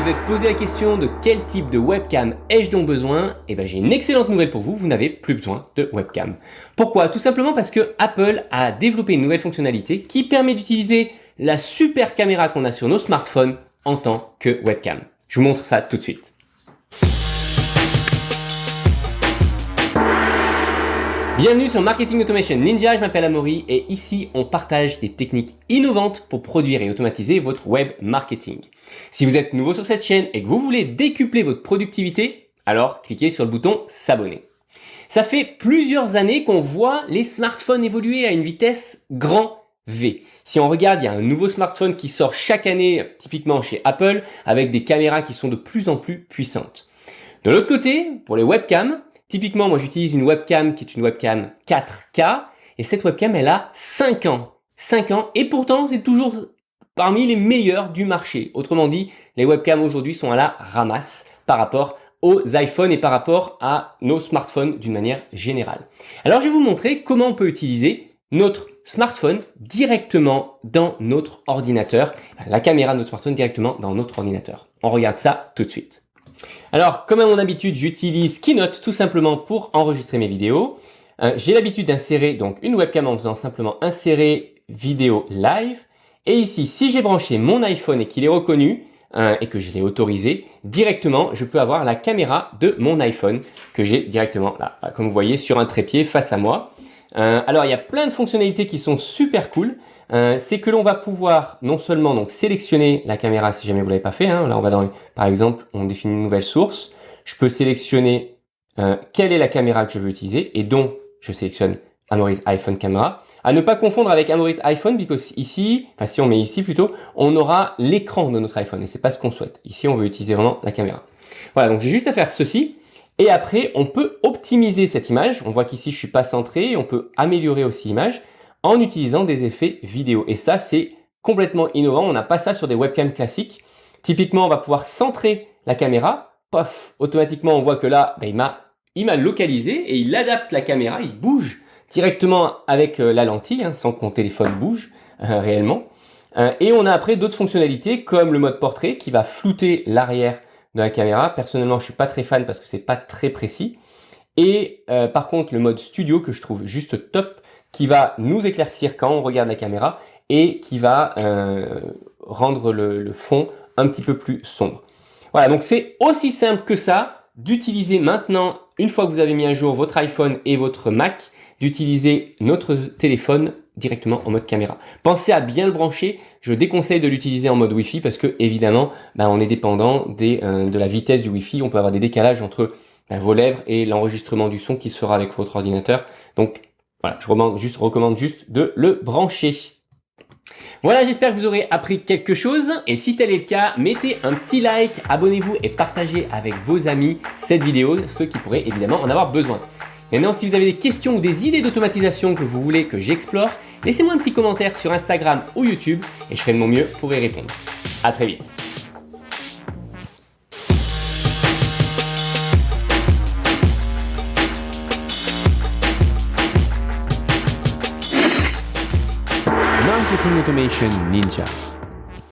vous êtes posé la question de quel type de webcam ai-je donc besoin? Eh bien, j'ai une excellente nouvelle pour vous, vous n'avez plus besoin de webcam. Pourquoi? Tout simplement parce que Apple a développé une nouvelle fonctionnalité qui permet d'utiliser la super caméra qu'on a sur nos smartphones en tant que webcam. Je vous montre ça tout de suite. Bienvenue sur Marketing Automation Ninja, je m'appelle Amaury et ici on partage des techniques innovantes pour produire et automatiser votre web marketing. Si vous êtes nouveau sur cette chaîne et que vous voulez décupler votre productivité, alors cliquez sur le bouton s'abonner. Ça fait plusieurs années qu'on voit les smartphones évoluer à une vitesse grand V. Si on regarde, il y a un nouveau smartphone qui sort chaque année, typiquement chez Apple, avec des caméras qui sont de plus en plus puissantes. De l'autre côté, pour les webcams, typiquement, moi j'utilise une webcam qui est une webcam 4K et cette webcam elle a 5 ans. 5 ans et pourtant c'est toujours parmi les meilleurs du marché. Autrement dit, les webcams aujourd'hui sont à la ramasse par rapport aux iPhones et par rapport à nos smartphones d'une manière générale. Alors je vais vous montrer comment on peut utiliser notre smartphone directement dans notre ordinateur, la caméra de notre smartphone directement dans notre ordinateur. On regarde ça tout de suite. Alors, comme à mon habitude, j'utilise Keynote tout simplement pour enregistrer mes vidéos. J'ai l'habitude d'insérer donc une webcam en faisant simplement insérer vidéo live. Et ici, si j'ai branché mon iPhone et qu'il est reconnu et que je l'ai autorisé, directement, je peux avoir la caméra de mon iPhone que j'ai directement là, comme vous voyez, sur un trépied face à moi. Alors, il y a plein de fonctionnalités qui sont super cool. C'est que l'on va pouvoir non seulement donc sélectionner la caméra si jamais vous l'avez pas fait. Là, on va dans, par exemple, on définit une nouvelle source. Je peux sélectionner quelle est la caméra que je veux utiliser et donc je sélectionne Amaury's iPhone Camera. À ne pas confondre avec Amaury's iPhone, parce que ici, enfin si on met ici plutôt, on aura l'écran de notre iPhone et c'est pas ce qu'on souhaite. Ici, on veut utiliser vraiment la caméra. Voilà, donc j'ai juste à faire ceci. Et après, on peut optimiser cette image. On voit qu'ici, je suis pas centré. On peut améliorer aussi l'image en utilisant des effets vidéo. Et ça, c'est complètement innovant. On n'a pas ça sur des webcams classiques. Typiquement, on va pouvoir centrer la caméra. Pof, automatiquement, on voit que là, il m'a localisé et il adapte la caméra. Il bouge directement avec la lentille, sans que mon téléphone bouge réellement. Et on a après d'autres fonctionnalités comme le mode portrait qui va flouter l'arrière de la caméra. Personnellement, je suis pas très fan parce que c'est pas très précis. Et par contre, le mode studio que je trouve juste top, qui va nous éclaircir quand on regarde la caméra et qui va rendre le fond un petit peu plus sombre. Voilà, donc c'est aussi simple que ça d'utiliser maintenant, une fois que vous avez mis à jour votre iPhone et votre Mac, d'utiliser notre téléphone directement en mode caméra. Pensez à bien le brancher. Je déconseille de l'utiliser en mode Wi-Fi parce que évidemment, on est dépendant de la vitesse du Wi-Fi. On peut avoir des décalages entre vos lèvres et l'enregistrement du son qui sera avec votre ordinateur. Donc voilà, je recommande juste de le brancher. Voilà, j'espère que vous aurez appris quelque chose. Et si tel est le cas, mettez un petit like, abonnez-vous et partagez avec vos amis cette vidéo, ceux qui pourraient évidemment en avoir besoin. Maintenant, si vous avez des questions ou des idées d'automatisation que vous voulez que j'explore, laissez-moi un petit commentaire sur Instagram ou YouTube et je ferai de mon mieux pour y répondre. À très vite. Marketing Automation Ninja.